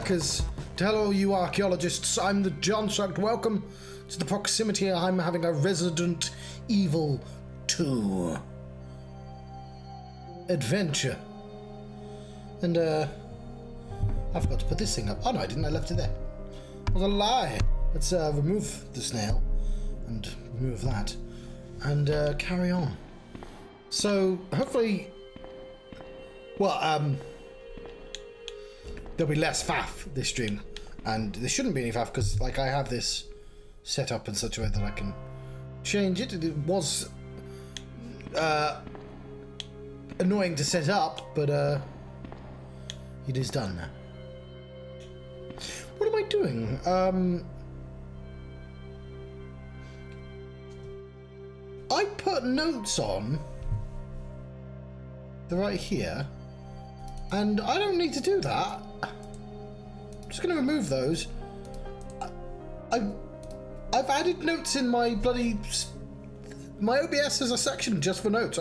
lurkers, to hello you archaeologists, I'm the Johnstruct. Welcome to the proximity. I'm having a Resident Evil 2 adventure. And I forgot to put this thing up. Oh no, I didn't, I left it there. It was a lie. Let's remove the snail and remove that and carry on. So hopefully, well, there'll be less faff this stream, and there shouldn't be any faff because, like, I have this set up in such a way that I can change it. It was annoying to set up, but it is done now. What am I doing? I put notes on the right here, and I don't need to do that. I'm just going to remove those. I've added notes in my my OBS as a section just for notes.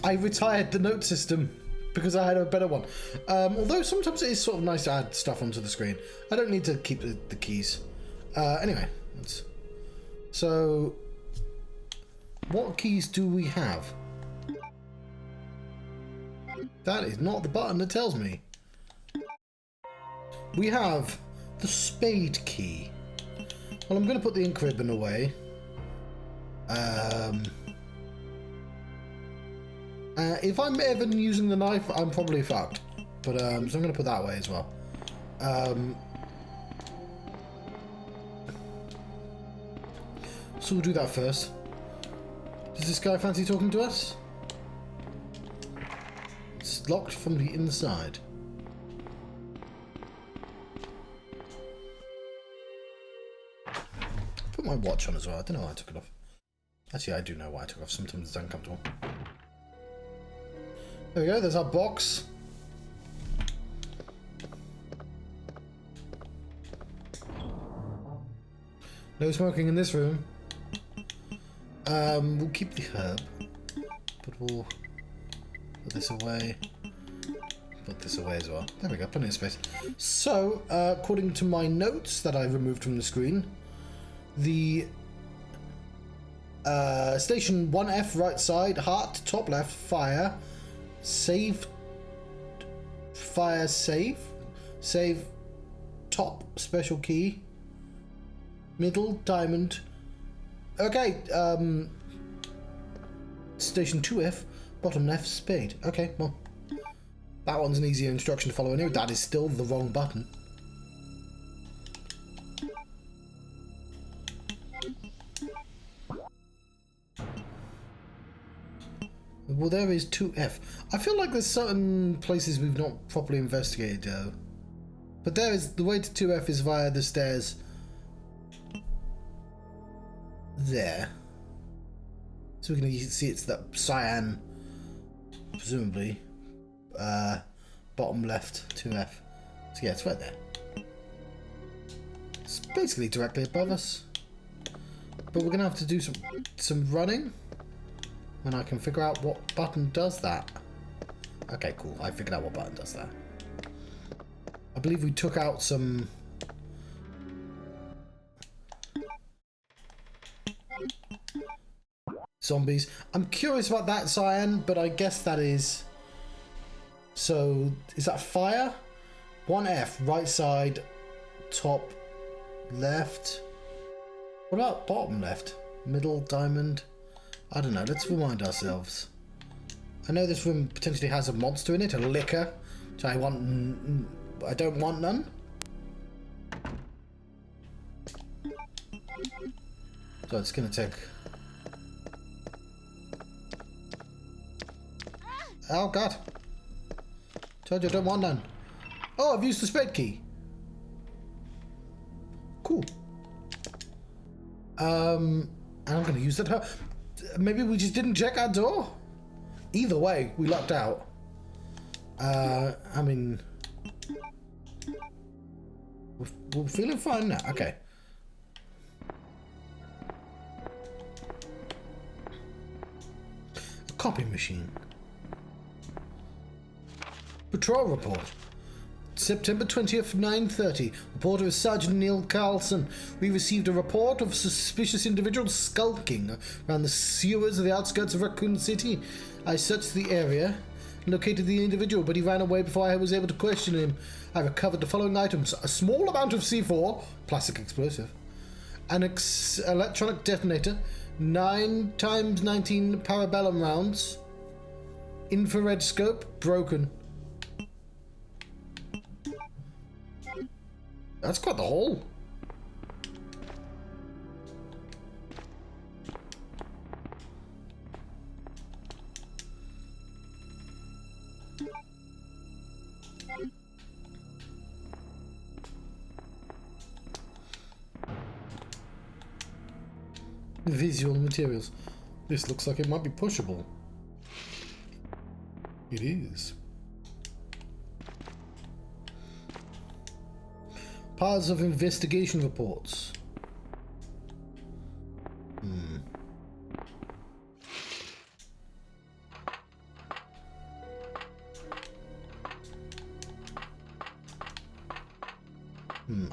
I retired the note system because I had a better one. Although sometimes it is sort of nice to add stuff onto the screen. I don't need to keep the keys. Anyway, so what keys do we have? That is not the button that tells me. We have the spade key. Well, I'm going to put the ink ribbon away. If I'm ever using the knife, I'm probably fucked. But so I'm going to put that away as well. So we'll do that first. Does this guy fancy talking to us? It's locked from the inside. Put my watch on as well. I don't know why I took it off. Actually, I do know why I took it off. Sometimes it's uncomfortable. There we go. There's our box. No smoking in this room. We'll keep the herb, but we'll put this away. Put this away as well. There we go. Plenty of space. So, according to my notes that I removed from the screen, the station 1F right side, heart, top left, fire, save, save, top, special key, middle, diamond. Okay, station 2F, bottom left, spade. Okay, well, that one's an easier instruction to follow anyway. That is still the wrong button. Well, there is 2F. I feel like there's certain places we've not properly investigated, though. But there is, the way to 2F is via the stairs there. So we can see it's that cyan, presumably, bottom left 2F. So yeah, it's right there. It's basically directly above us. But we're gonna have to do some running when I can figure out what button does that. Okay, cool. I figured out what button does that. I believe we took out some zombies. I'm curious about that cyan, but I guess that is... So, is that fire? 1F, right side, top left. What about bottom left? Middle, diamond? I don't know, let's remind ourselves. I know this room potentially has a monster in it, a licker, which I don't want none. So it's gonna take... Oh god. Told you I don't want none. Oh, I've used the spade key. Cool. And I'm gonna use that. Maybe we just didn't check our door? Either way, we lucked out. I mean... We're feeling fine now. Okay. A copy machine. Patrol report. September 20th, 9:30. Reporter is Sergeant Neil Carlson. We received a report of suspicious individuals skulking around the sewers of the outskirts of Raccoon City. I searched the area and located the individual, but he ran away before I was able to question him. I recovered the following items: a small amount of C4, plastic explosive, an electronic detonator, 9x19 parabellum rounds, infrared scope, broken. That's quite the haul. Visual materials. This looks like it might be pushable. It is. Piles of investigation reports.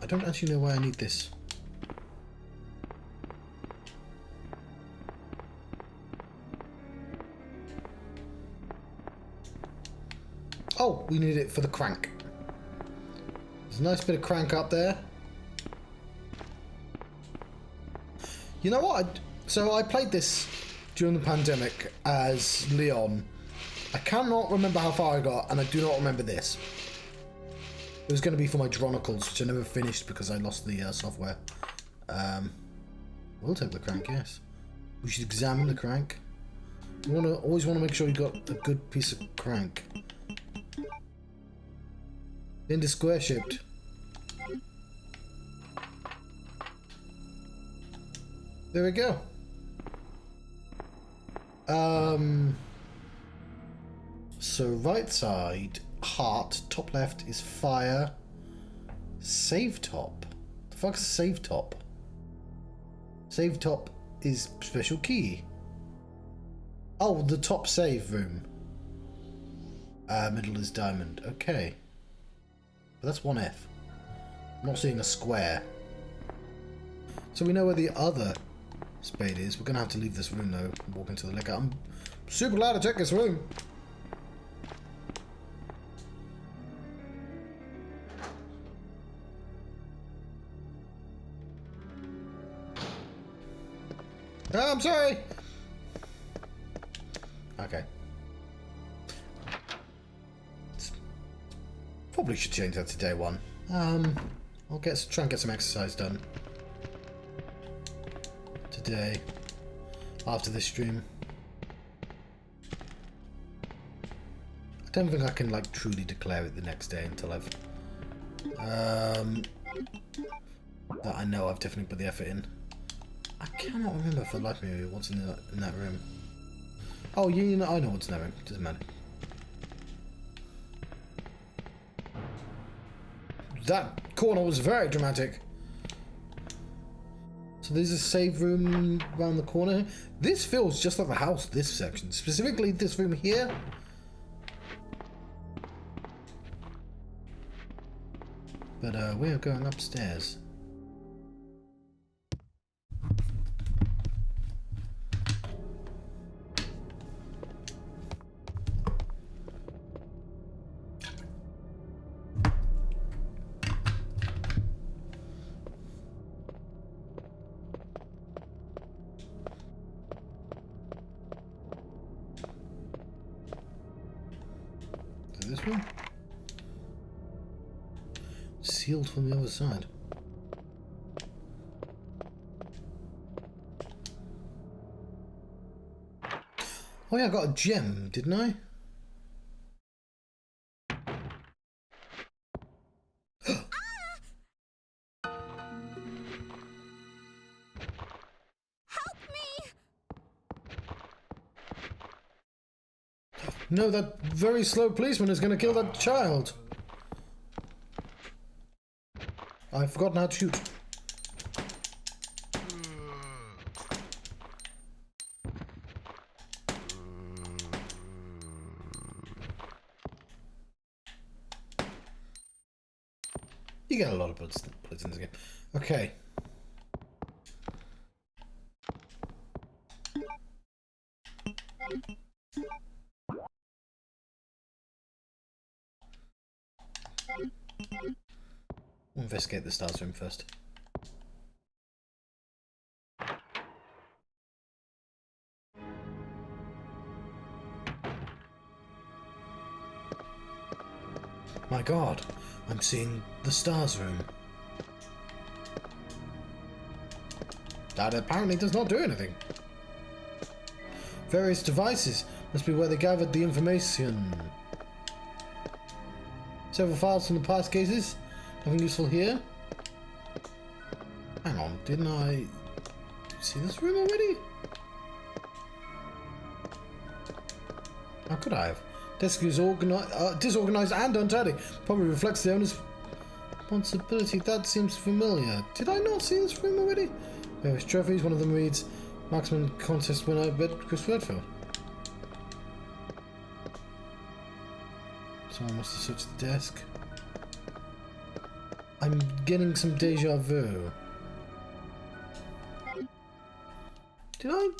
I don't actually know why I need this. Oh, we need it for the crank. There's a nice bit of crank up there. You know what? So I played this during the pandemic as Leon. I cannot remember how far I got, and I do not remember this. It was going to be for my Dronicles, which I never finished because I lost the software. We'll take the crank, yes. We should examine the crank. You always want to make sure you got a good piece of crank. Into square shaped. There we go. So right side, heart, top left is fire. Save top. The fuck's save top? Save top is special key. Oh, the top save room. Middle is diamond. Okay. But that's 1F. I'm not seeing a square. So we know where the other spade is. We're going to have to leave this room though and walk into the liquor. I'm super glad to check this room. Oh, I'm sorry. Okay. Probably should change that to day one. I'll try and get some exercise done today after this stream. I don't think I can like truly declare it the next day until I've that I know I've definitely put the effort in. I cannot remember for the life of me what's in that room. Oh, you know, I know what's in that room. Doesn't matter. That corner was very dramatic. So there's a save room around the corner. This feels just like the house, this section. Specifically this room here. But we're going upstairs. This one? Sealed from the other side. Oh yeah, I got a gem, didn't I? No, that very slow policeman is going to kill that child. I've forgotten how to shoot. You get a lot of bullets in this game. Okay. We'll investigate the S.T.A.R.S room first. My God, I'm seeing the S.T.A.R.S room. That apparently does not do anything. Various devices must be where they gathered the information. Several files from the past cases. Nothing useful here. Hang on, didn't I see this room already? How could I have? Desk is disorganized and untidy. Probably reflects the owner's responsibility. That seems familiar. Did I not see this room already? Various trophies. One of them reads Marksman Contest winner, but Chris Redfield. Someone must have switched the desk. I'm getting some deja vu. Did I?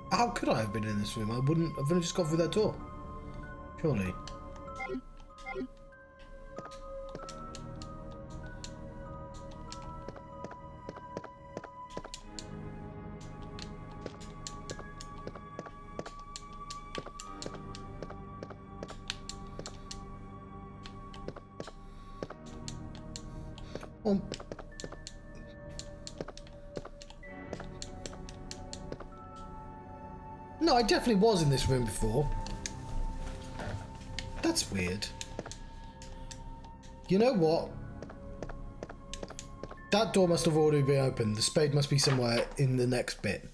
How could I have been in this room? I wouldn't. I've only just got through that door. Surely. No, I definitely was in this room before. That's weird. You know what? That door must have already been opened. The spade must be somewhere in the next bit.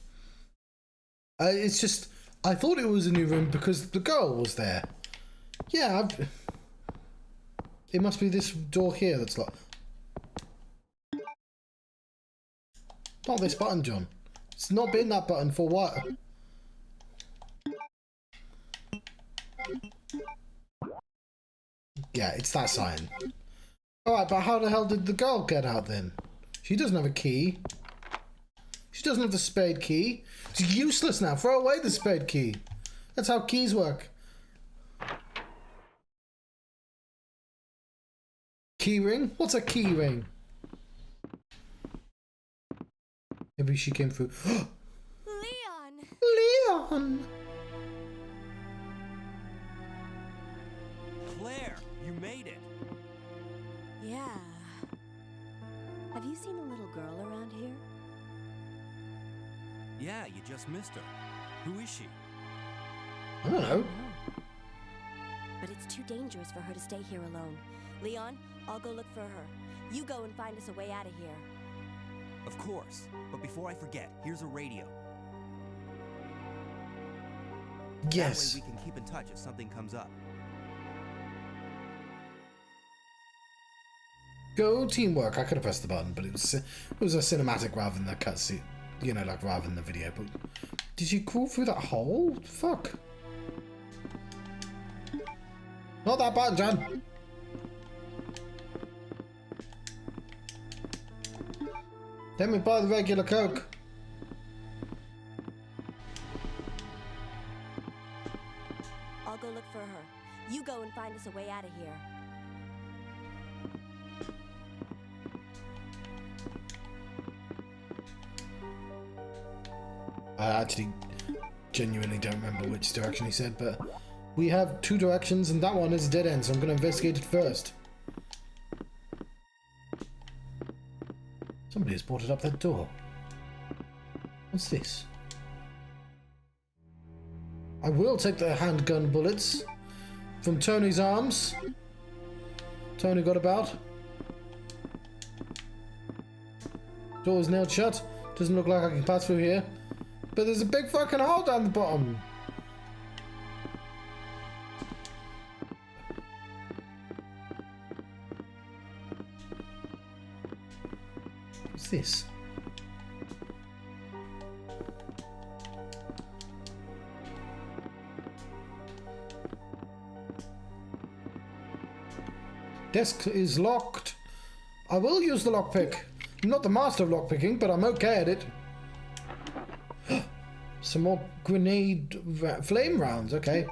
It's just, I thought it was a new room because the girl was there. Yeah, it must be this door here that's locked. Not this button, John. It's not been that button for what? Yeah, it's that sign. Alright, but how the hell did the girl get out then? She doesn't have a key. She doesn't have the spade key. It's useless now. Throw away the spade key. That's how keys work. Key ring? What's a key ring? Maybe she came through. Leon! Leon! Claire, you made it. Yeah. Have you seen a little girl around here? Yeah, you just missed her. Who is she? I don't know. But it's too dangerous for her to stay here alone. Leon, I'll go look for her. You go and find us a way out of here. Of course. But before I forget, here's a radio. Yes. That way we can keep in touch if something comes up. Go teamwork. I could have pressed the button, but it was a cinematic rather than a cutscene. You know, like rather than the video. But did you crawl through that hole? Fuck. Not that button, John. Let me buy the regular Coke. I'll go look for her. You go and find us a way out of here. I actually genuinely don't remember which direction he said, but we have two directions and that one is a dead end, so I'm going to investigate it first. Somebody has boarded up that door. What's this? I will take the handgun bullets from Tony's arms. Tony got about. Door is nailed shut. Doesn't look like I can pass through here. But there's a big fucking hole down the bottom. What's this? Desk is locked. I will use the lockpick. I'm not the master of lockpicking, but I'm okay at it. Some more grenade flame rounds. Okay.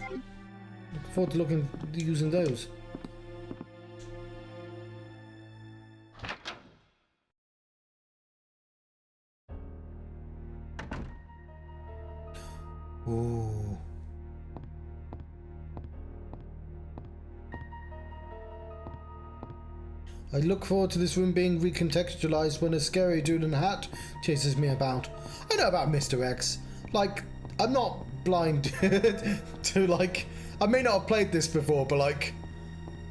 Looking forward to using those. Ooh. I look forward to this room being recontextualized when a scary dude in a hat chases me about. I know about Mr. X. Like, I'm not blind to, like... I may not have played this before, but, like,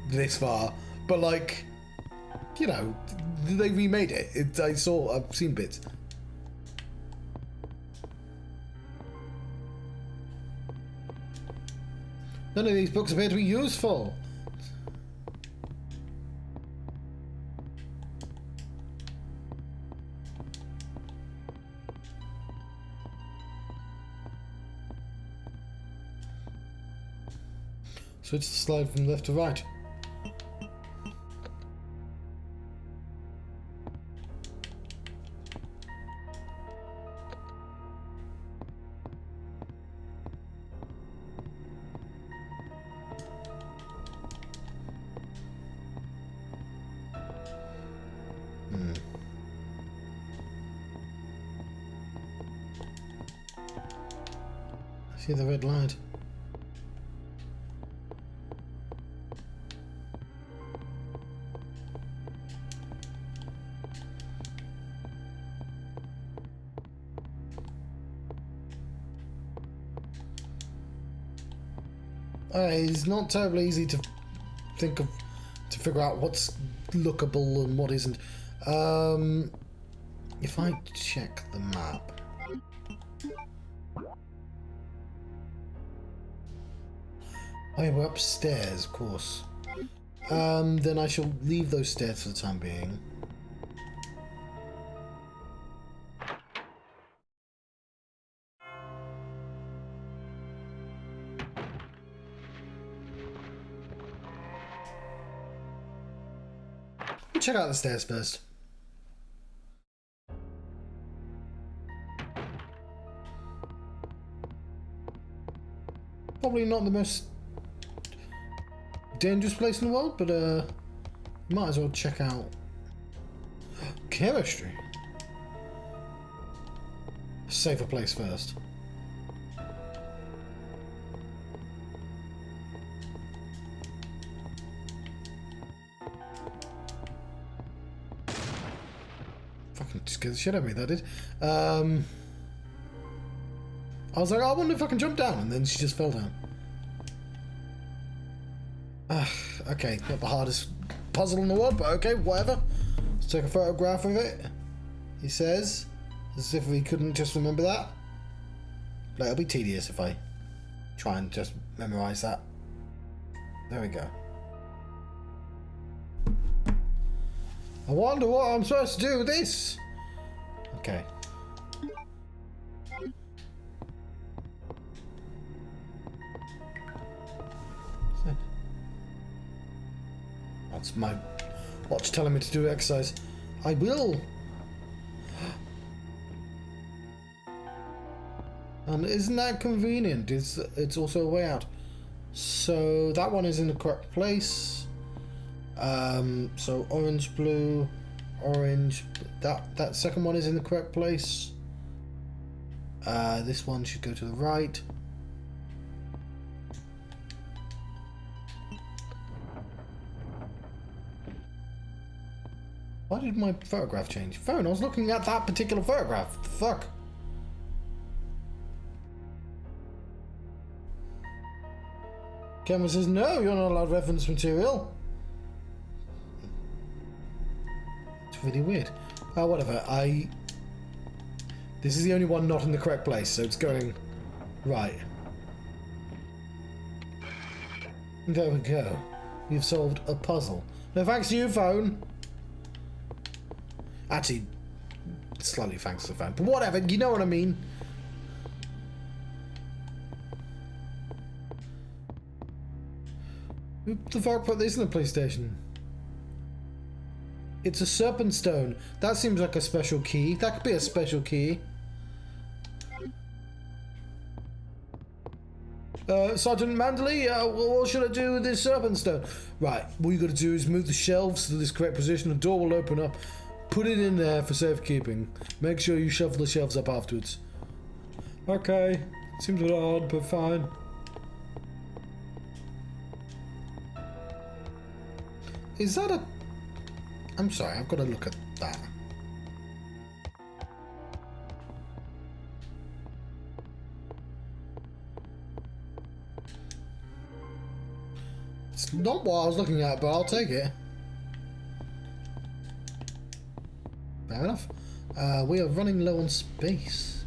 this far. But, like, you know, they remade it. I've seen bits. None of these books appear to be useful. Switch the slide from left to right. I see the red light. It's not terribly easy to figure out what's lookable and what isn't. If I check the map, oh yeah, we're upstairs, of course. Then I shall leave those stairs for the time being. Check out the stairs first. Probably not the most dangerous place in the world, but might as well check out chemistry. Safer place first. Fucking scared the shit out of me, that did. I was like, I wonder if I can jump down, and then she just fell down. Okay, not the hardest puzzle in the world, but okay, whatever. Let's take a photograph of it, he says, as if we couldn't just remember that. Like, it'll be tedious if I try and just memorize that. There we go. I wonder what I'm supposed to do with this. Okay. That's my watch telling me to do exercise. I will. And isn't that convenient? It's also a way out. So that one is in the correct place. So orange, blue, orange. That second one is in the correct place. This one should go to the right. Why did my photograph change? Phone, I was looking at that particular photograph. What the fuck? Camera says, no, you're not allowed reference material. It's really weird. Oh, whatever. This is the only one not in the correct place, so it's going right. There we go. You've solved a puzzle. No thanks to you, phone. Actually, slightly thanks to the phone. But whatever, you know what I mean. Boop. the fuck put this in the police station? It's a serpent stone. That seems like a special key. That could be a special key. Sergeant Mandley, what should I do with this serpent stone? Right, what you got to do is move the shelves to this correct position. The door will open up. Put it in there for safekeeping. Make sure you shuffle the shelves up afterwards. Okay, seems a bit odd, but fine. Is that a... I'm sorry, I've got to look at that. It's not what I was looking at, but I'll take it. Fair enough. We are running low on space.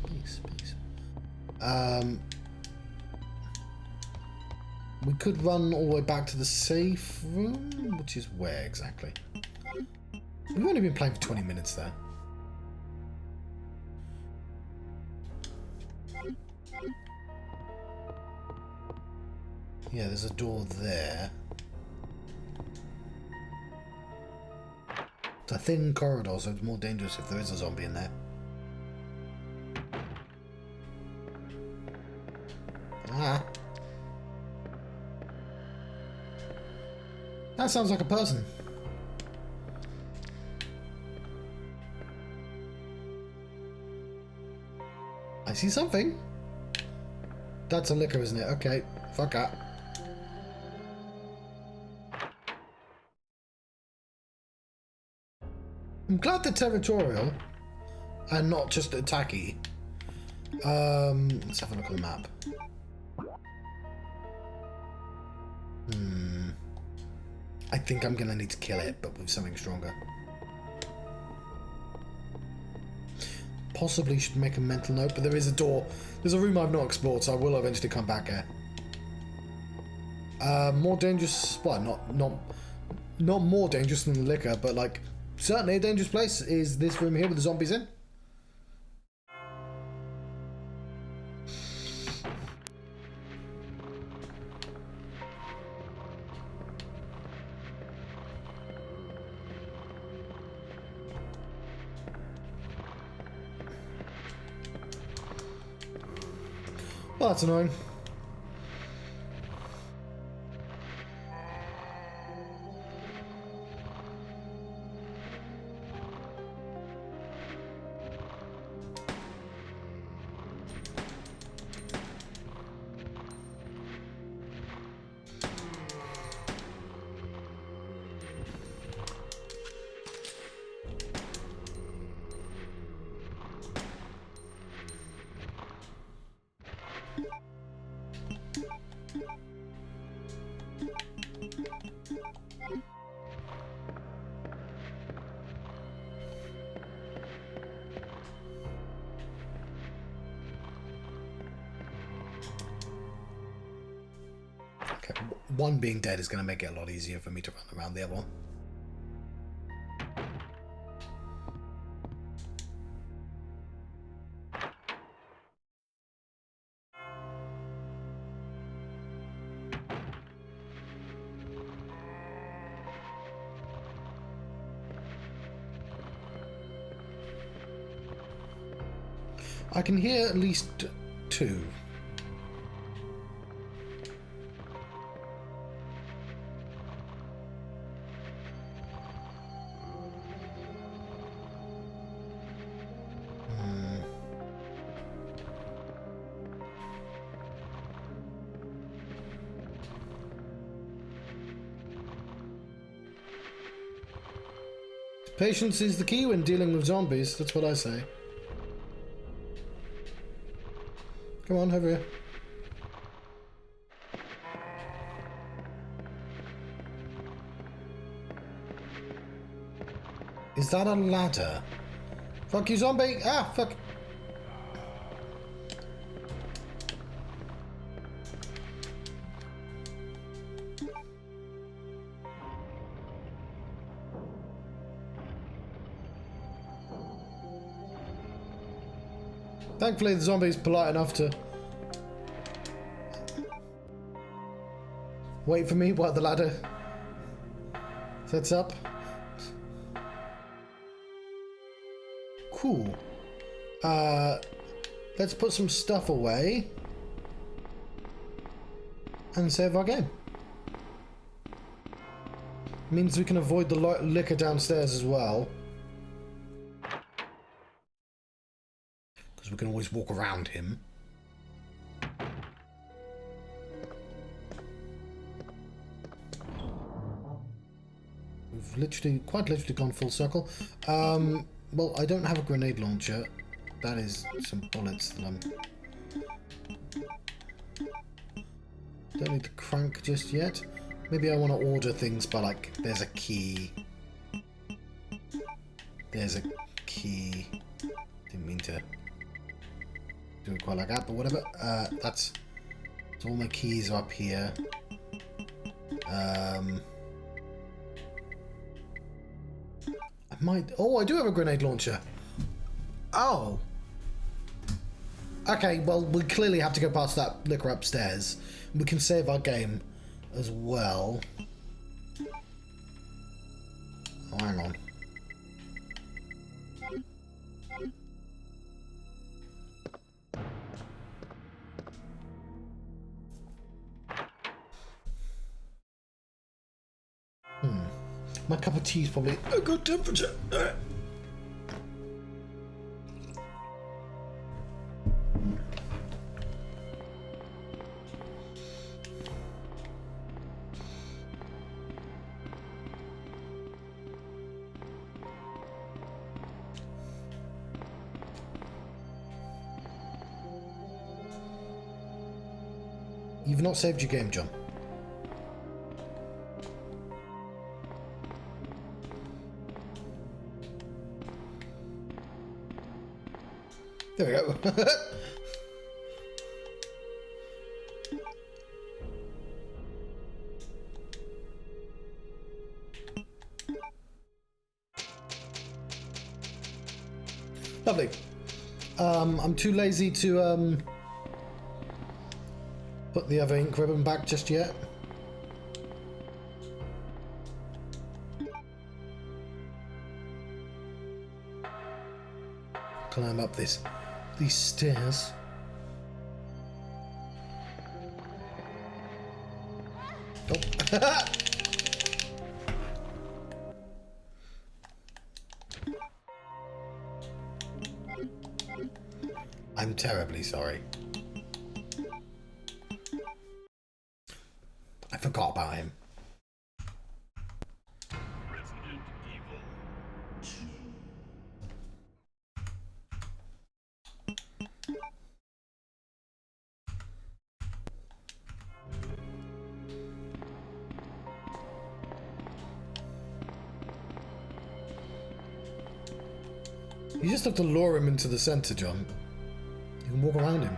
We could run all the way back to the safe room, which is where exactly? We've only been playing for 20 minutes there. Yeah, there's a door there. It's a thin corridor, so it's more dangerous if there is a zombie in there. Ah. That sounds like a person. I see something. That's a liquor, isn't it? Okay, fuck that. I'm glad they're territorial and not just attacky. Let's have a look at the map. I think I'm gonna need to kill it, but with something stronger. Possibly should make a mental note, but there is a door. There's a room I've not explored, so I will eventually come back here. More dangerous. Well, not more dangerous than the liquor, but like certainly a dangerous place is this room here with the zombies in. Well, that's annoying. Okay, one being dead is going to make it a lot easier for me to run around the other one. I can hear at least two. Patience is the key when dealing with zombies, that's what I say. Come on, over here. Is that a ladder? Fuck you, zombie! Ah, fuck! Thankfully, the zombie's polite enough to wait for me while the ladder Sets up. Cool. Let's put some stuff away and save our game. Means we can avoid the liquor downstairs as well. Because we can always walk around him. We've quite literally gone full circle. Well, I don't have a grenade launcher. That is some bullets that I'm... Don't need the crank just yet. Maybe I want to order things by, like, there's a key. There's a key. Didn't mean to do it quite like that, but whatever. That's... So all my keys are up here. I might... Oh, I do have a grenade launcher. Oh. Okay, well, we clearly have to go past that liquor upstairs. We can save our game as well. Oh, hang on. My cup of tea is probably a good temperature. You've not saved your game, John. There we go. Lovely. I'm too lazy to put the other ink ribbon back just yet. Climb up these stairs. Oh. I'm terribly sorry. I forgot about him. You just have to lure him into the center, John. You can walk around him.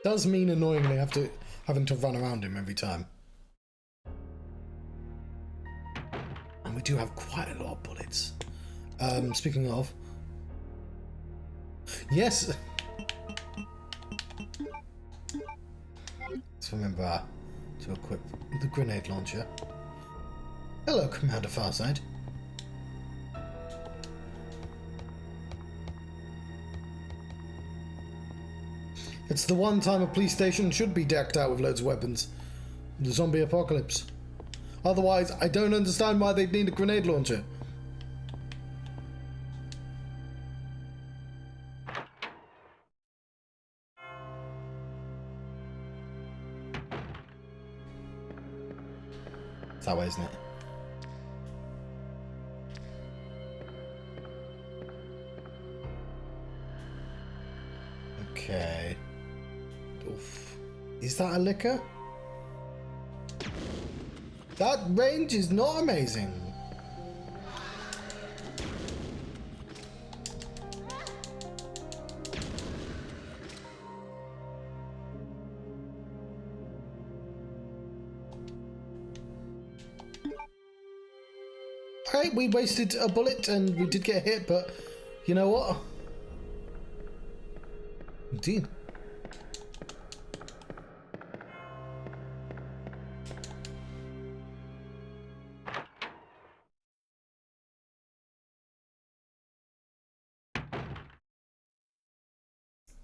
Does mean annoyingly having to run around him every time. And we do have quite a lot of bullets. Speaking of... Yes! Let's remember to equip the grenade launcher. Hello, Commander Farside. It's the one time a police station should be decked out with loads of weapons. The zombie apocalypse. Otherwise, I don't understand why they'd need a grenade launcher. It's that way, isn't it? Okay. Oof. Is that a liquor? That range is not amazing. Okay, we wasted a bullet and we did get hit, but you know what? Indeed.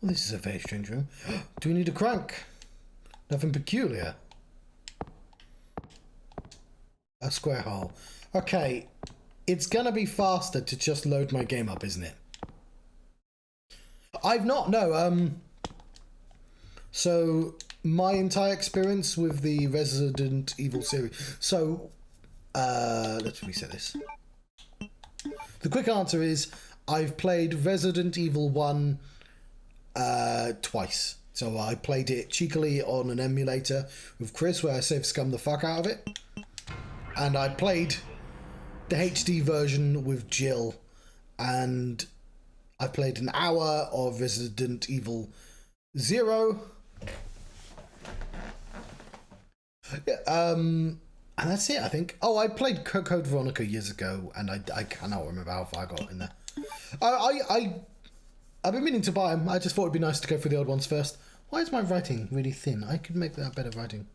Well, this is a very strange room. Do we need a crank? Nothing peculiar. A square hole. Okay, it's gonna be faster to just load my game up, isn't it? I've not, no, so my entire experience with the Resident Evil series. So, let's reset this. The quick answer is I've played Resident Evil 1 twice. So I played it cheekily on an emulator with Chris where I save scum the fuck out of it. And I played the HD version with Jill, and I played an hour of Resident Evil 0. And that's it, I think. Oh, I played Code Veronica years ago, and I cannot remember how far I got in there. I've been meaning to buy them. I just thought it'd be nice to go through the old ones first. Why is my writing really thin? I could make that better writing.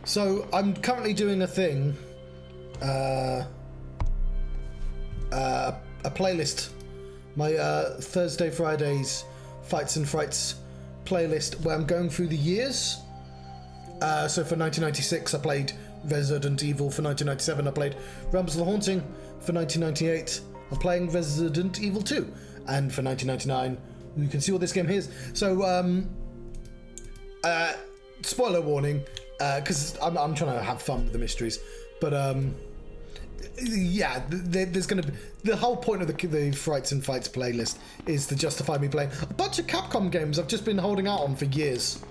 So I'm currently doing a thing, a playlist, my Thursday Fridays Fights and Frights playlist, where I'm going through the years. So for 1996 I played Resident Evil, for 1997 I played Realms of the Haunting, for 1998 I'm playing Resident Evil 2, and for 1999 you can see what this game is. So spoiler warning, because I'm trying to have fun with the mysteries, but yeah, there's going to be the whole point of the Frights and Fights playlist is to justify me playing a bunch of Capcom games I've just been holding out on for years,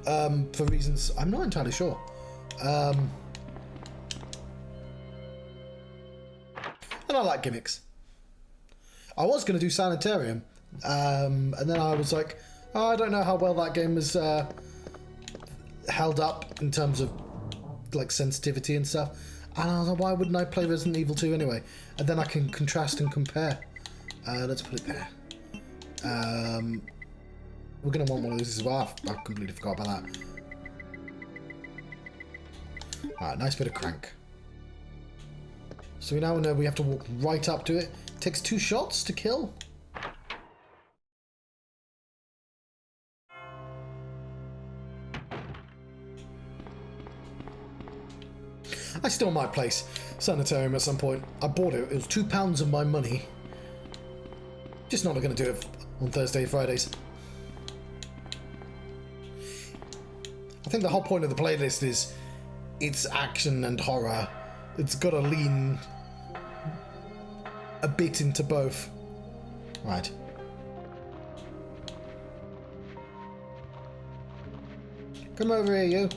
for reasons I'm not entirely sure. And I like gimmicks. I was going to do Sanitarium, and then I was like, oh, I don't know how well that game is held up in terms of like sensitivity and stuff, and I was like, why wouldn't I play Resident Evil 2 anyway? And then I can contrast and compare. Let's put it there. We're gonna want one of these as well. I completely forgot about that. Alright, nice bit of crank. So we now know we have to walk right up to it. It takes 2 shots to kill. I still might place Sanitarium at some point. I bought it. It was £2 of my money. Just not going to do it on Thursday, Fridays. I think the whole point of the playlist is it's action and horror. It's got to lean a bit into both. Right. Come over here, you.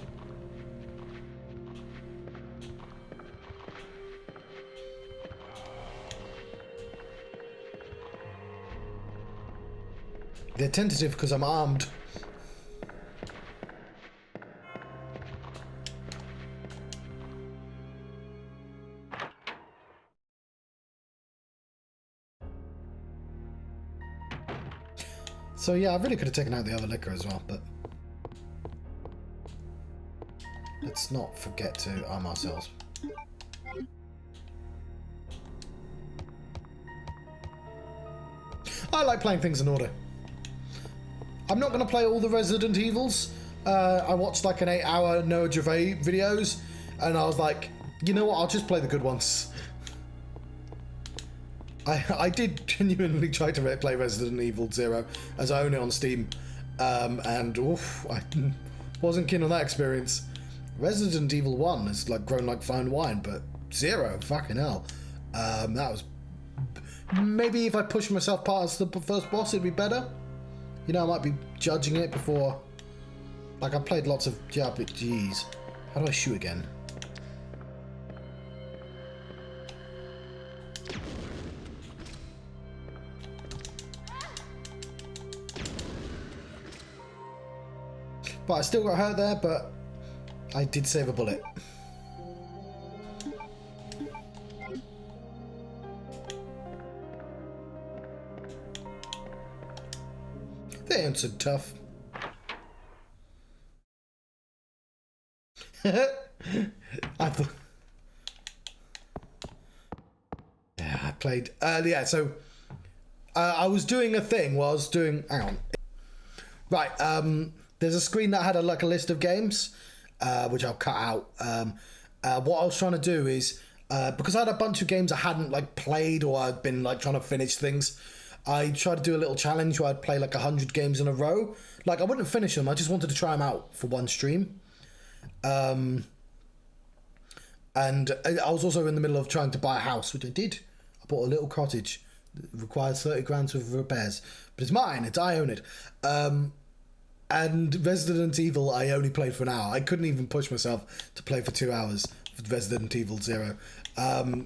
They're tentative because I'm armed. So yeah, I really could have taken out the other liquor as well, but let's not forget to arm ourselves. I like playing things in order. I'm not going to play all the Resident Evils. I watched like an 8-hour Noah Gervais videos, and I was like, you know what, I'll just play the good ones. I did genuinely try to play Resident Evil 0, as I own it on Steam, and oof, I wasn't keen on that experience. Resident Evil 1 has like grown like fine wine, but 0, fucking hell. That was... Maybe if I push myself past the first boss, it'd be better. You know, I might be judging it before... Like, I played lots of... Yeah, but jeez. How do I shoot again? But I still got hurt there, but I did save a bullet. They ain't so tough. I thought... Yeah, I played... yeah, so... I was doing a thing while I was doing... Hang on. Right, there's a screen that had a list of games, which I'll cut out. What I was trying to do is... because I had a bunch of games I hadn't, played, or I'd been, trying to finish things... I tried to do a little challenge where I'd play 100 games in a row. I wouldn't finish them, I just wanted to try them out for one stream. And I was also in the middle of trying to buy a house, which I did. I bought a little cottage. It requires 30 grand of repairs. But it's mine, I own it. And Resident Evil I only played for an hour. I couldn't even push myself to play for 2 hours for Resident Evil 0. I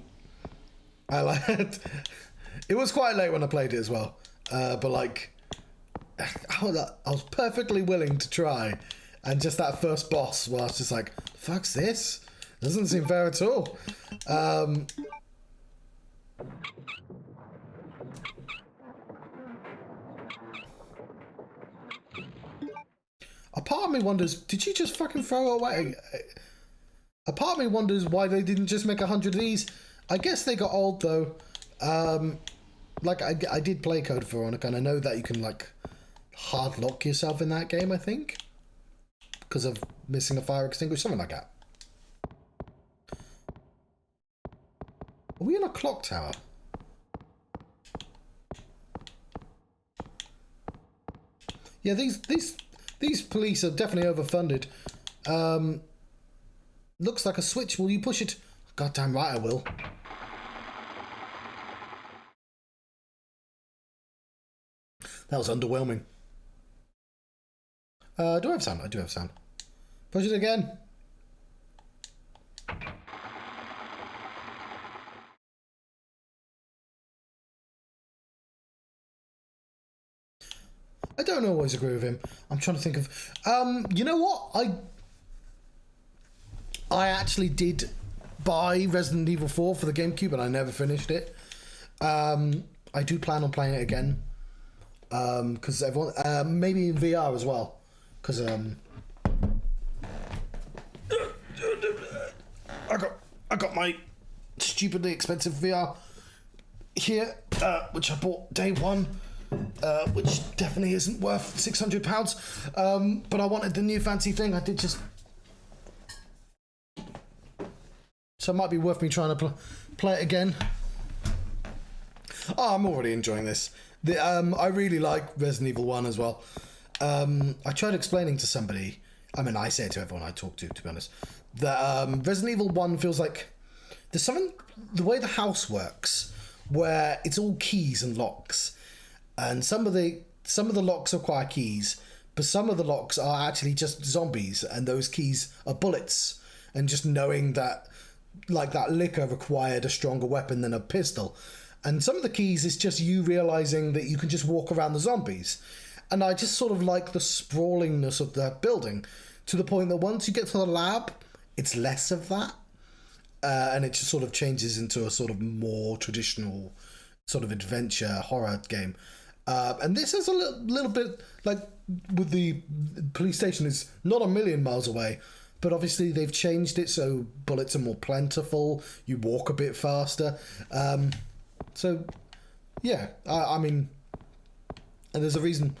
liked... It was quite late when I played it as well, but I was perfectly willing to try, and just that first boss, where I was just like, "The fuck's this? Doesn't seem fair at all." A part of me wonders, did you just fucking throw away? A part of me wonders why they didn't just make 100 of these. I guess they got old though. I did play Code Veronica, and I know that you can hard lock yourself in that game, I think, because of missing a fire extinguisher, something like that. Are we in a clock tower? Yeah, these police are definitely overfunded. Looks like a switch. Will you push it? Goddamn right I will. That was underwhelming. Do I have sound? I do have sound. Push it again. I don't always agree with him. I'm trying to think of... you know what? I actually did buy Resident Evil 4 for the GameCube, and I never finished it. I do plan on playing it again. Because everyone... maybe in VR as well. Because... I got my stupidly expensive VR here, which I bought day one. Which definitely isn't worth £600. But I wanted the new fancy thing. I did just... So it might be worth me trying to play it again. Oh, I'm already enjoying this. I really like Resident Evil 1 as well. I tried explaining to somebody, I mean, I say it to everyone I talk to be honest, that Resident Evil 1 feels like there's something, the way the house works, where it's all keys and locks. And some of the locks require keys, but some of the locks are actually just zombies, and those keys are bullets. And just knowing that, like, that liquor required a stronger weapon than a pistol. And some of the keys is just you realising that you can just walk around the zombies. And I just sort of like the sprawlingness of that building, to the point that once you get to the lab, it's less of that. And it just sort of changes into a sort of more traditional sort of adventure horror game. And this is a little bit like with the police station is not a million miles away, but obviously they've changed it so bullets are more plentiful. You walk a bit faster. So yeah, I mean, and there's a reason.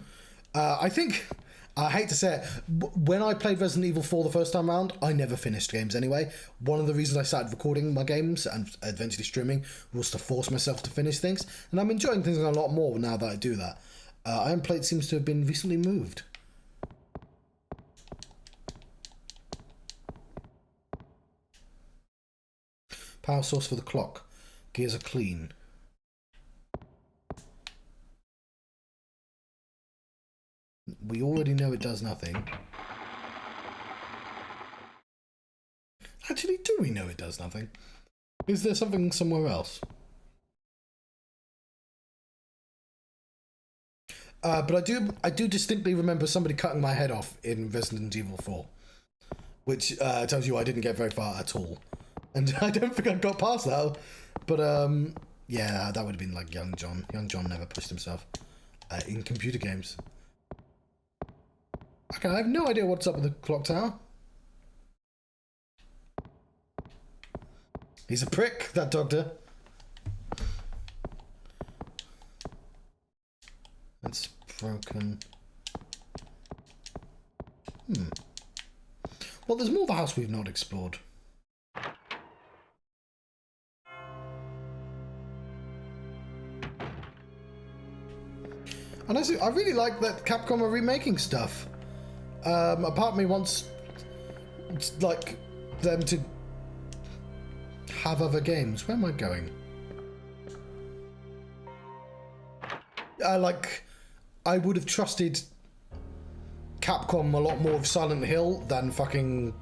I think, I hate to say it, when I played Resident Evil 4 the first time around, I never finished games anyway. One of the reasons I started recording my games and eventually streaming was to force myself to finish things. And I'm enjoying things a lot more now that I do that. Iron Plate seems to have been recently moved. Power source for the clock. Gears are clean. We already know it does nothing. Actually, do we know it does nothing? Is there something somewhere else? But I do distinctly remember somebody cutting my head off in Resident Evil 4, which tells you I didn't get very far at all, and I don't think I got past that. But yeah, that would have been like young John. Young John never pushed himself in computer games. Okay, I have no idea what's up with the clock tower. He's a prick, that doctor. That's broken. Well, there's more of the house we've not explored. And I really like that Capcom are remaking stuff. A part of me wants, like, them to have other games. Where am I going? I would have trusted Capcom a lot more of Silent Hill than fucking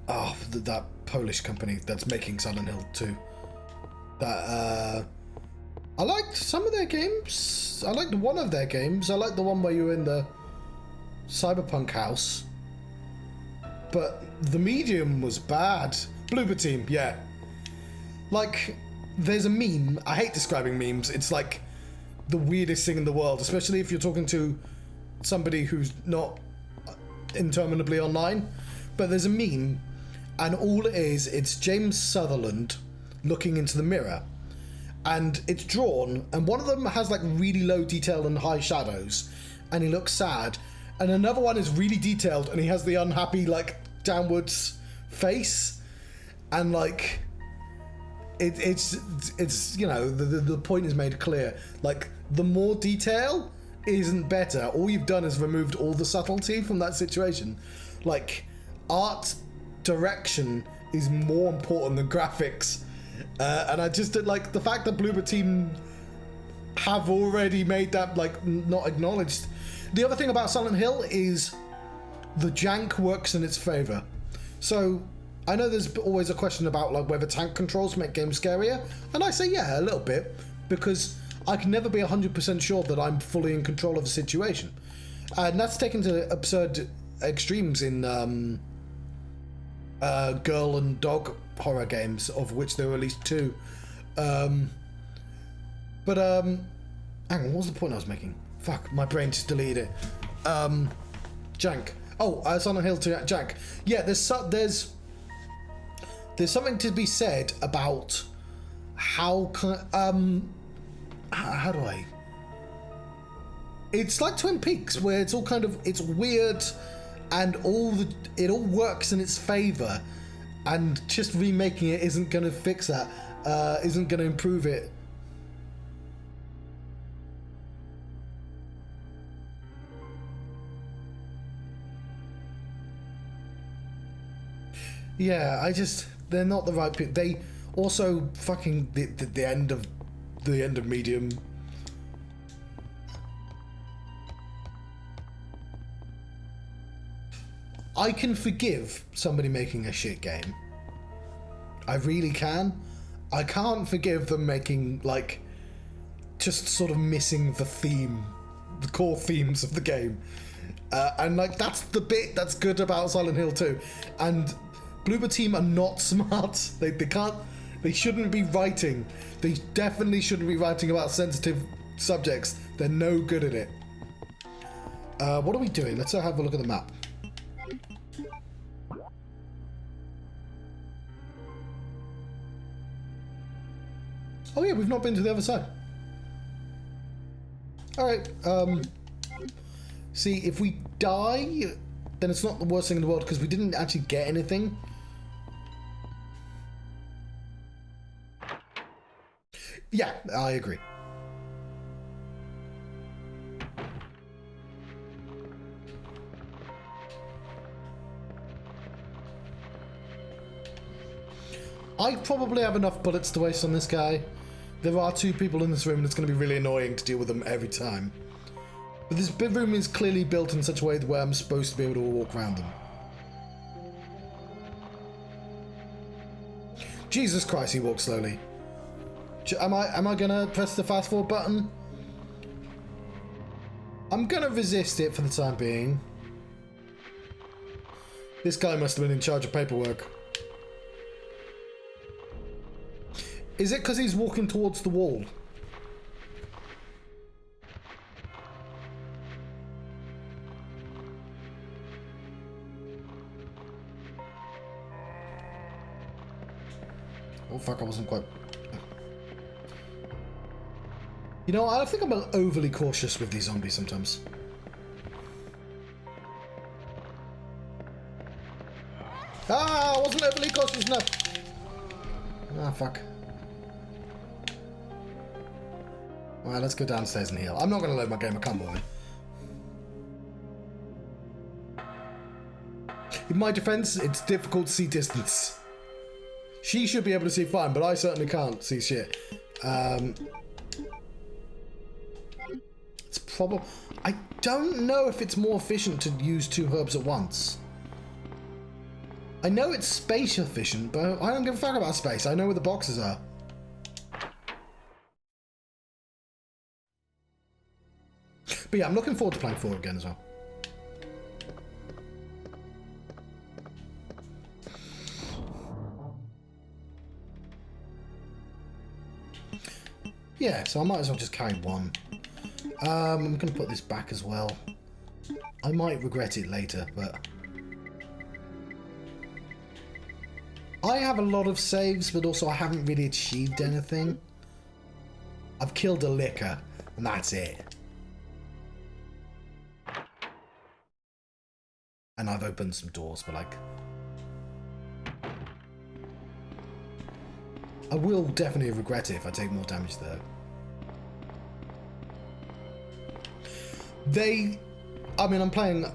that Polish company that's making Silent Hill 2. That I liked some of their games. I liked one of their games. I liked the one where you were in the cyberpunk house. But the medium was bad. Bloober Team, yeah. Like, there's a meme. I hate describing memes. It's like the weirdest thing in the world, especially if you're talking to somebody who's not interminably online. But there's a meme, and all it is, it's James Sutherland looking into the mirror. And it's drawn, and one of them has like really low detail and high shadows, and he looks sad. And another one is really detailed, and he has the unhappy, like, downwards face. And like, it's you know, the point is made clear. Like, the more detail isn't better. All you've done is removed all the subtlety from that situation. Like, art direction is more important than graphics. And I just did like the fact that Bloober Team have already made that, like, not acknowledged. The other thing about Silent Hill is the jank works in its favor. So I know there's always a question about like whether tank controls make games scarier, and I say yeah, a little bit, because I can never be 100% sure that I'm fully in control of the situation, and that's taken to absurd extremes in girl and dog horror games, of which there were at least 2. Hang on, what was the point I was making? Fuck, my brain just deleted it. Jank. Oh, Silent Hill 2 jank. Yeah, there's something to be said about how do I? It's like Twin Peaks, where it's all kind of, it's weird, and it all works in its favor, and just remaking it isn't going to fix that. Isn't going to improve it. Yeah, they're not the right people. They also fucking the end of Medium. I can forgive somebody making a shit game. I really can. I can't forgive them making, like, just sort of missing the theme, the core themes of the game. And like, that's the bit that's good about Silent Hill 2. And Bloober Team are not smart. They shouldn't be writing. They definitely shouldn't be writing about sensitive subjects. They're no good at it. What are we doing? Let's have a look at the map. Oh yeah, we've not been to the other side. Alright, see, if we die, then it's not the worst thing in the world, because we didn't actually get anything. Yeah, I agree. I probably have enough bullets to waste on this guy. There are 2 people in this room, and it's going to be really annoying to deal with them every time. But this big room is clearly built in such a way where I'm supposed to be able to walk around them. Jesus Christ, he walks slowly. Am I gonna press the fast forward button? I'm gonna resist it for the time being. This guy must have been in charge of paperwork. Is it because he's walking towards the wall? Oh fuck, I wasn't quite... You know, I think I'm overly cautious with these zombies sometimes. Ah, I wasn't overly cautious enough. Ah, fuck. Alright, let's go downstairs and heal. I'm not going to load my game, I can't bother. In my defense, it's difficult to see distance. She should be able to see fine, but I certainly can't see shit. It's probably... I don't know if it's more efficient to use 2 herbs at once. I know it's space efficient, but I don't give a fuck about space. I know where the boxes are. But yeah, I'm looking forward to playing 4 again as well. Yeah, so I might as well just carry 1. I'm going to put this back as well. I might regret it later, but... I have a lot of saves, but also I haven't really achieved anything. I've killed a licker, and that's it. And I've opened some doors, but like... I will definitely regret it if I take more damage though. I mean, I'm playing...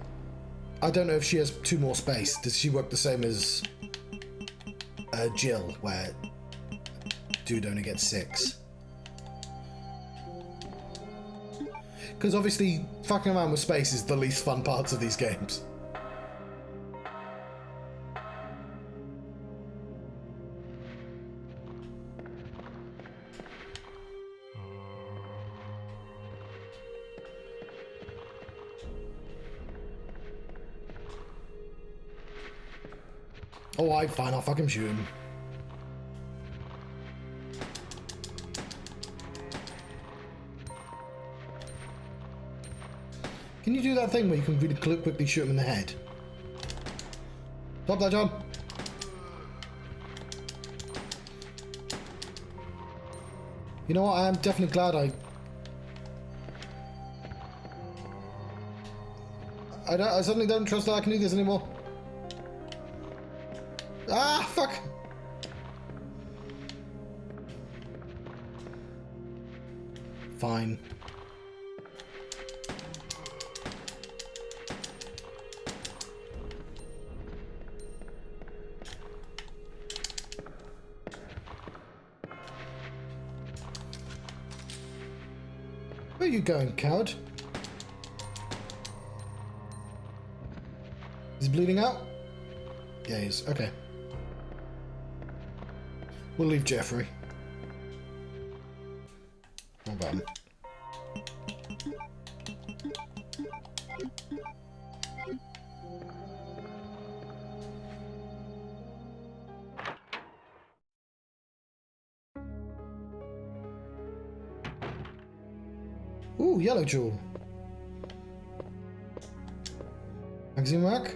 I don't know if she has 2 more space. Does she work the same as Jill, where dude only gets 6? Because obviously, fucking around with space is the least fun parts of these games. Alright, fine, I'll fucking shoot him. Can you do that thing where you can really quickly shoot him in the head? Stop that, John! You know what, I am definitely glad I suddenly don't trust that I can do this anymore. Ah, fuck! Fine. Where are you going, coward? Is he bleeding out? Yeah, he is. Okay. We'll leave Jeffrey. What about him? Ooh, yellow jewel. Magazine rack?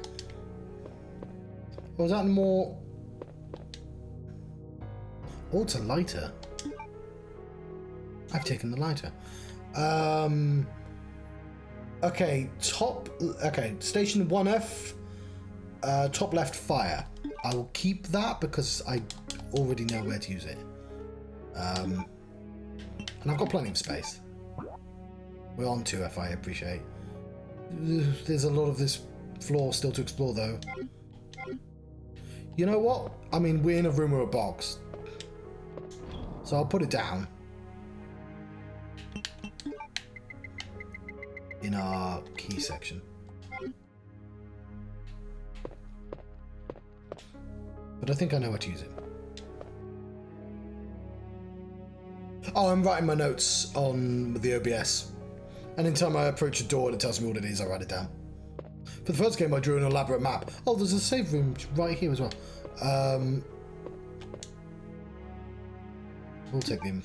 Or is that more... Oh, it's a lighter. I've taken the lighter. Okay, okay, station 1F, top left fire. I will keep that because I already know where to use it. And I've got plenty of space. We're on 2F, I appreciate. There's a lot of this floor still to explore though. You know what? I mean, we're in a room or a box. So I'll put it down. In our key section. But I think I know how to use it. Oh, I'm writing my notes on the OBS. Anytime I approach a door and it tells me what it is, I write it down. For the first game, I drew an elaborate map. Oh, there's a save room right here as well. We'll take them.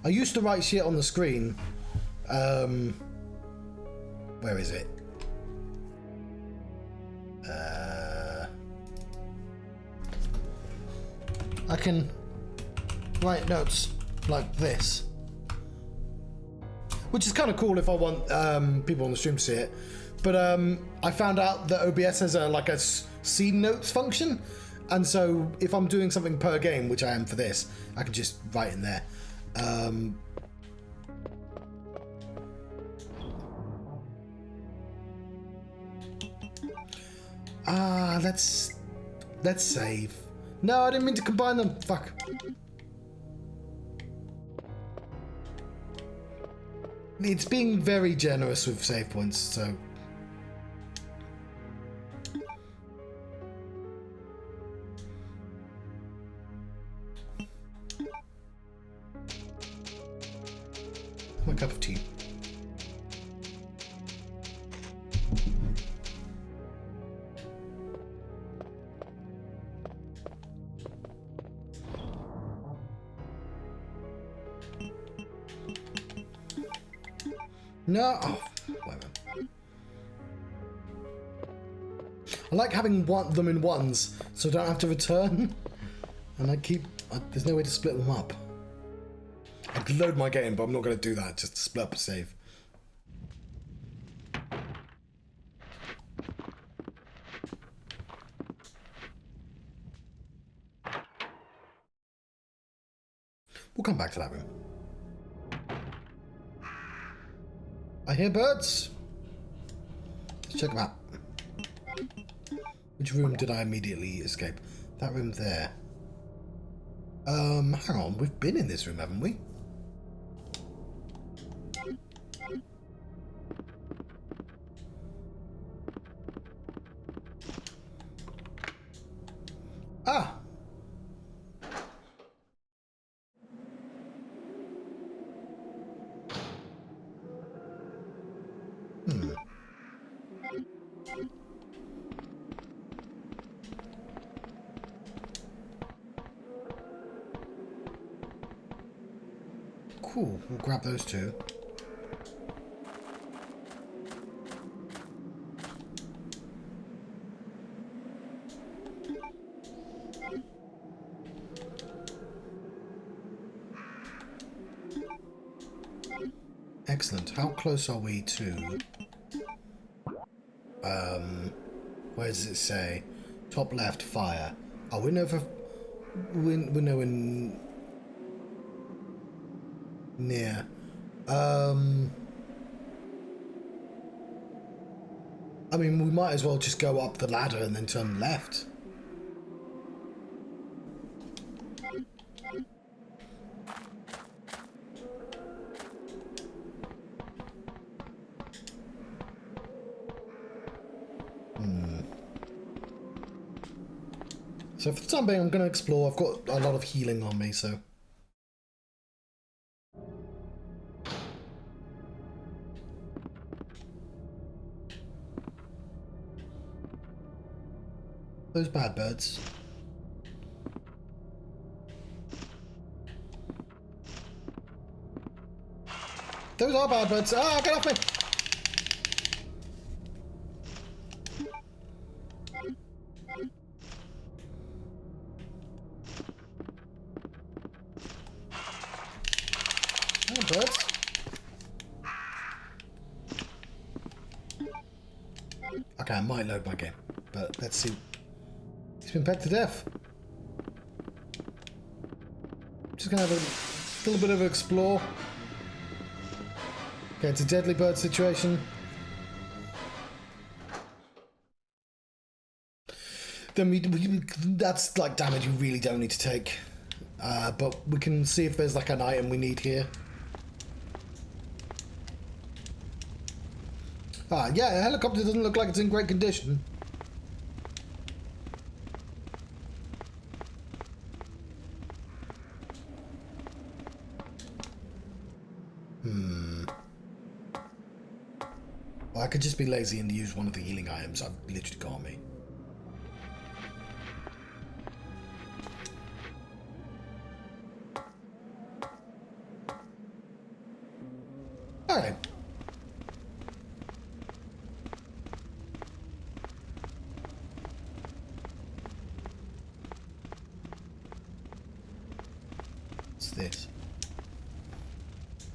I used to write shit on the screen. Where is it? I can write notes like this, which is kind of cool if I want people on the stream to see it. But I found out that OBS has like a scene notes function, and so if I'm doing something per game, which I am for this, I can just write in there. Let's save. No, I didn't mean to combine them. Fuck. It's being very generous with save points, so. My cup of tea. No, oh, whatever. I like having them in ones, so I don't have to return. And there's no way to split them up. I could load my game, but I'm not going to do that, just to split up a save. We'll come back to that room. I hear birds. Let's check them out. Which room did I immediately escape? That room there. Hang on. We've been in this room, haven't we? Ah! Cool, we'll grab those two. Excellent. How close are we to... where does it say? Top left, fire. Oh, we're nowhere near. I mean, we might as well just go up the ladder and then turn left. So for the time being, I'm going to explore. I've got a lot of healing on me, so... Those bad birds. Those are bad birds. Ah, get off me! Oh, birds. Okay, I might load my game, but let's see. He's been pegged to death. Just gonna have a little bit of an explore. Okay, it's a deadly bird situation. Then that's like damage you really don't need to take. But we can see if there's like an item we need here. Ah, yeah, a helicopter doesn't look like it's in great condition. could just be lazy and use one of the healing items I've literally got on me. Okay. What's this?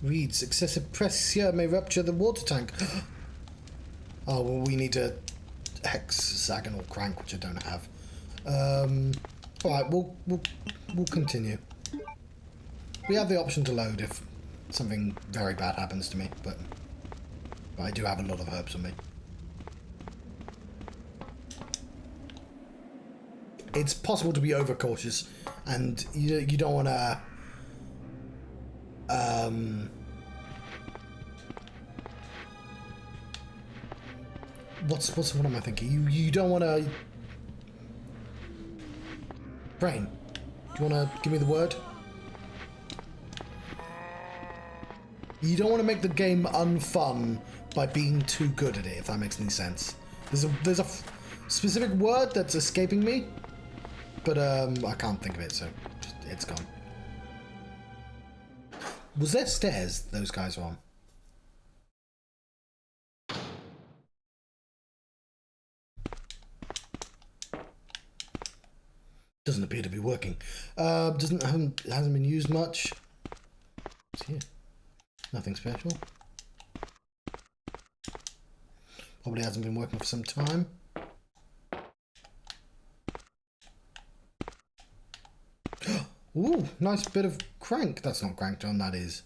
Reads, excessive pressure may rupture the water tank. Oh, well, we need a hexagonal crank, which I don't have. Alright, we'll continue. We have the option to load if something very bad happens to me, but I do have a lot of herbs on me. It's possible to be overcautious, and you don't want to what am I thinking? You don't want to... Brain, do you want to give me the word? You don't want to make the game unfun by being too good at it, if that makes any sense. There's a specific word that's escaping me, but I can't think of it, so it's gone. Was there stairs those guys were on? Doesn't appear to be working. Hasn't been used much. What's here? Nothing special. Probably hasn't been working for some time. Ooh, nice bit of crank. That's not crank, John. That is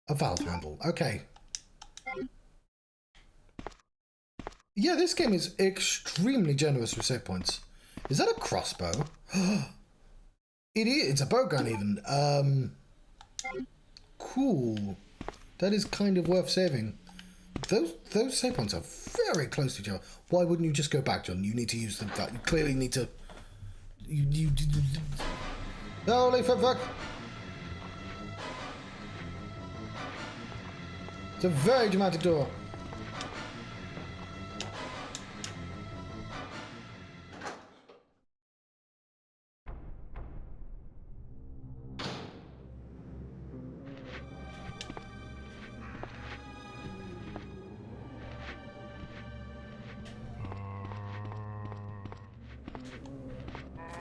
a valve handle. Okay. Yeah, this game is extremely generous with save points. Is that a crossbow? It is. It's a bow gun, even. Cool. That is kind of worth saving. Those save points are very close to each other. Why wouldn't you just go back, John? You need to use them. You clearly need to. You. Holy fuck! It's a very dramatic door.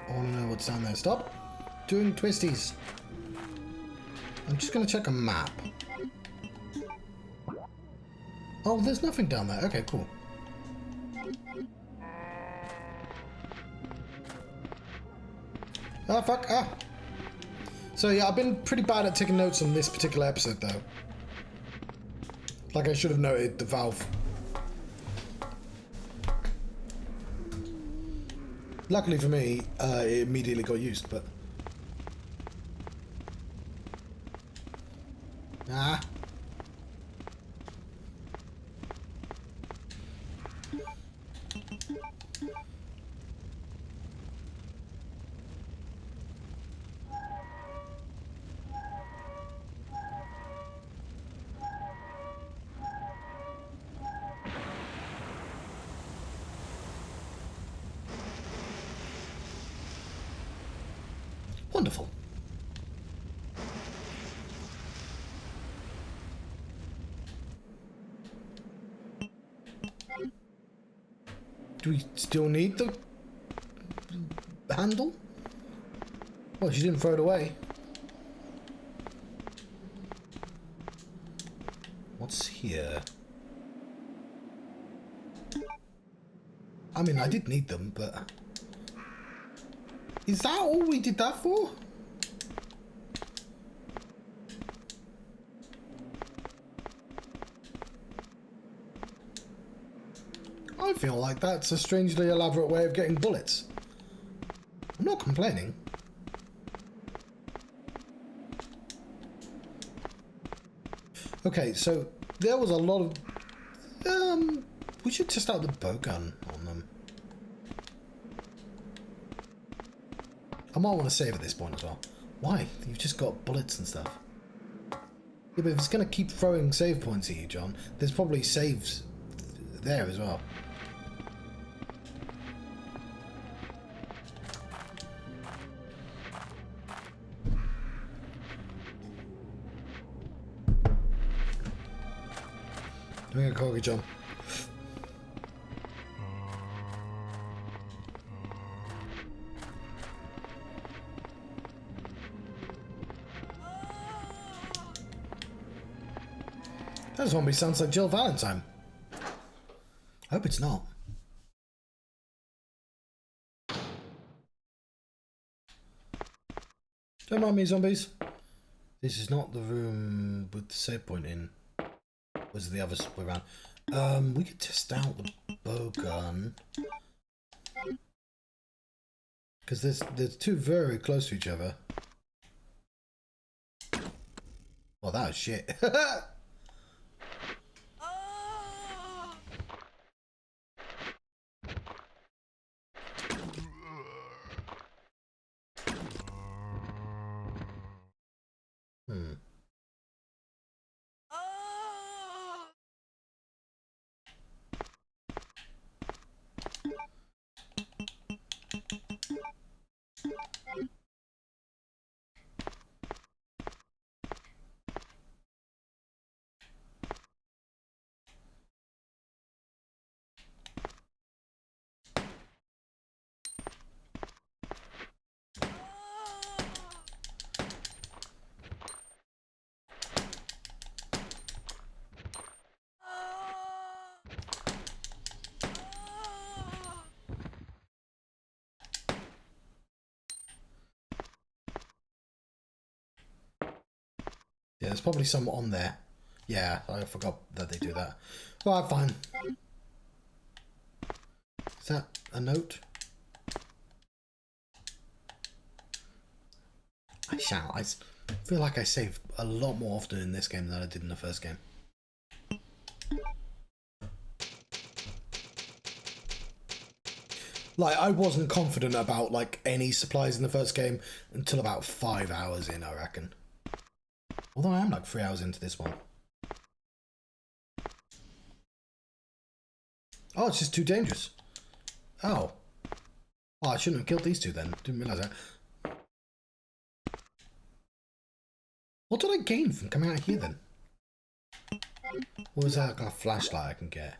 I want to know what's down there. Stop doing twisties. I'm just going to check a map. Oh, there's nothing down there. Okay, cool. Ah, fuck. Ah. So, yeah, I've been pretty bad at taking notes on this particular episode, though. Like, I should have noted the valve. Luckily for me, it immediately got used, but... Ah. Wonderful. Do we still need the handle? Well, she didn't throw it away. What's here? I mean, I did need them, but... Is that all we did that for? I feel like that's a strangely elaborate way of getting bullets. I'm not complaining. Okay, so there was a lot of... we should test out the bow gun on them. I might want to save at this point as well. Why? You've just got bullets and stuff. Yeah, but if it's going to keep throwing save points at you, John, there's probably saves there as well. Doing a corgi jump. That zombie sounds like Jill Valentine. I hope it's not. Don't mind me, zombies. This is not the room with the save point in. Was the other way around? We could test out the bow gun. Because there's two very close to each other. Well, that was shit. Yeah, there's probably some on there. Yeah, I forgot that they do that. Well, fine. Is that a note? I feel like I saved a lot more often in this game than I did in the first game. Like, I wasn't confident about, like, any supplies in the first game until about 5 hours in, I reckon. Although I am, like, 3 hours into this one. Oh, it's just too dangerous. Oh. Oh, I shouldn't have killed these two then. Didn't realise that. What did I gain from coming out here then? Or is that like a flashlight I can get?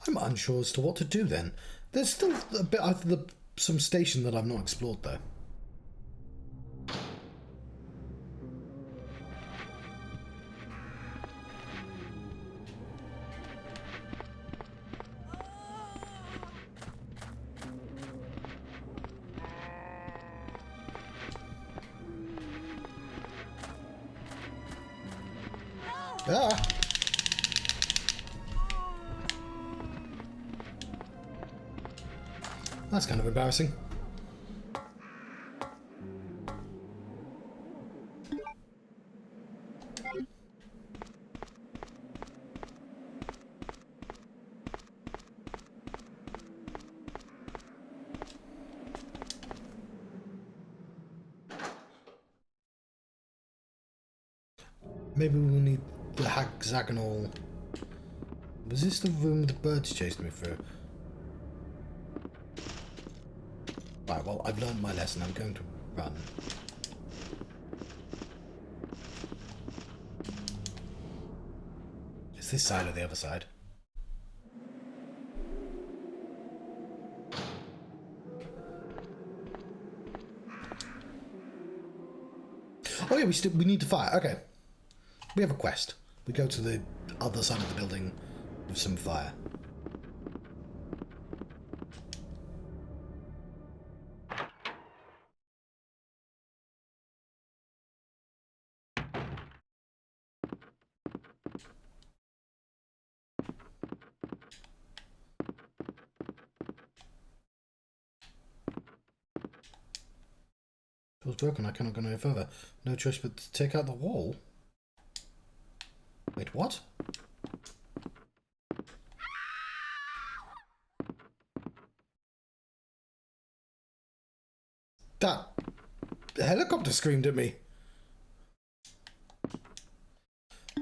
I'm unsure as to what to do then. There's still a bit of some station that I've not explored though. Ah! That's kind of embarrassing. Maybe we'll need the hexagonal... Was this the room the birds chased me through? Right, well, I've learned my lesson. I'm going to run. Is this side or the other side? Oh yeah, we need to fire. Okay. We have a quest. We go to the other side of the building with some fire. Door's broken. I cannot go no further. No choice but to take out the wall. Wait, what? That helicopter screamed at me.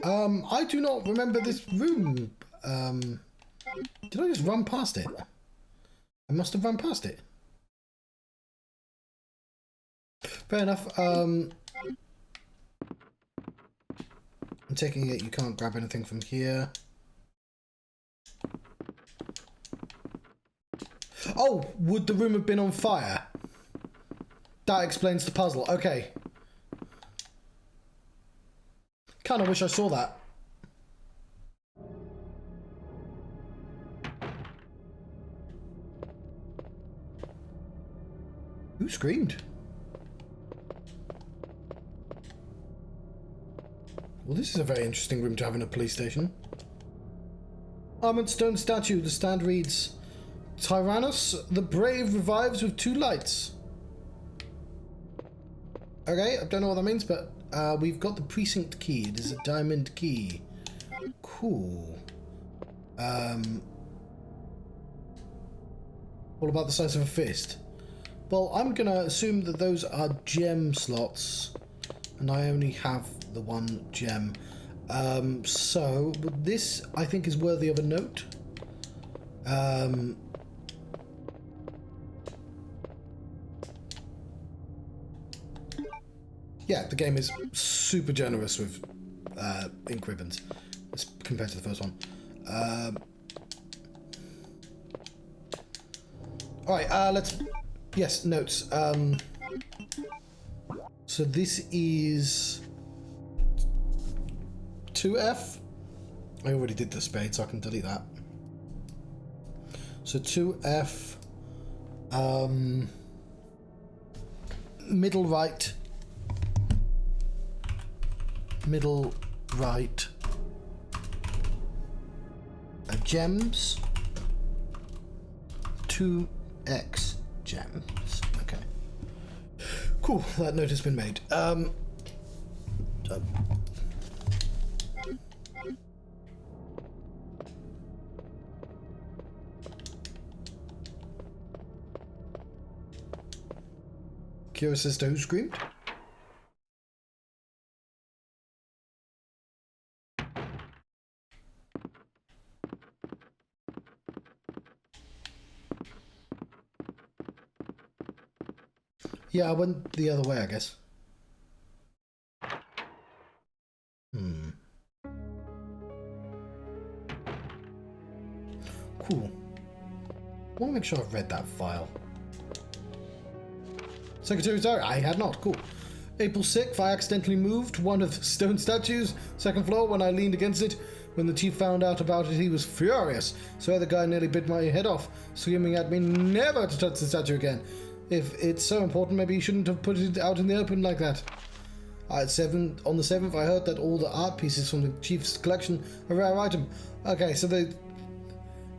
I do not remember this room. Did I just run past it? I must have run past it. Fair enough. I'm taking it you can't grab anything from here. Oh, would the room have been on fire? That explains the puzzle. Okay. Kinda wish I saw that. Who screamed? Well, this is a very interesting room to have in a police station. Armored stone statue. The stand reads, Tyrannus the Brave revives with 2 lights. Okay, I don't know what that means, but we've got the precinct key. It is a diamond key. Cool. What about the size of a fist? Well, I'm going to assume that those are gem slots, and I only have the 1 gem. So, this, I think, is worthy of a note. Yeah, the game is super generous with ink ribbons as compared to the first one. Alright, let's... Yes, notes. So this is 2F. I already did the spade, so I can delete that. So 2F. Middle right. Middle right. Gems. 2X gems. Okay. Cool. That note has been made. Curious as to who screamed? Yeah, I went the other way, I guess. Cool. I want to make sure I've read that file. Secretary's diary. I had not. Cool. April 6th, I accidentally moved one of the stone statues, 2nd floor, when I leaned against it. When the chief found out about it, he was furious. So the guy nearly bit my head off, screaming at me never to touch the statue again. If it's so important, maybe he shouldn't have put it out in the open like that. On the 7th, I heard that all the art pieces from the chief's collection are a rare item. Okay, so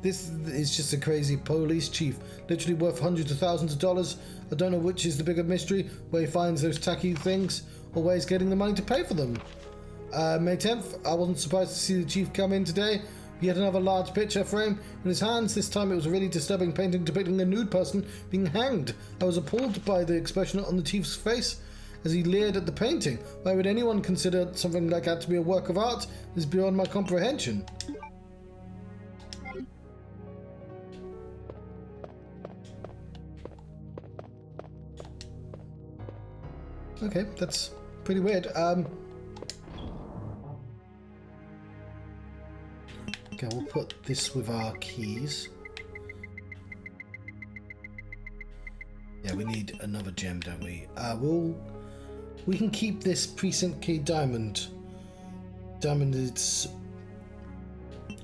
this is just a crazy police chief, literally worth hundreds of thousands of dollars. I don't know which is the bigger mystery, where he finds those tacky things, or where he's getting the money to pay for them. May 10th, I wasn't surprised to see the chief come in today. Yet another large picture frame in his hands. This time it was a really disturbing painting depicting a nude person being hanged. I was appalled by the expression on the chief's face as he leered at the painting. Why would anyone consider something like that to be a work of art? It is beyond my comprehension. Okay, that's pretty weird. Okay, we'll put this with our keys. Yeah, we need another gem, don't we? We can keep this precinct key diamond. Diamond is...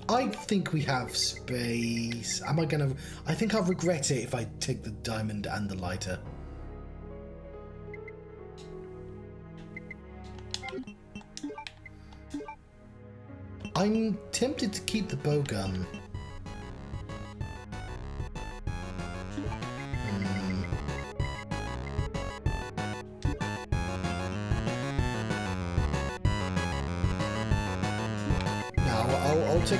I think we have space. Am I gonna... I think I'll regret it if I take the diamond and the lighter. I'm tempted to keep the bow gun. Now, I'll take...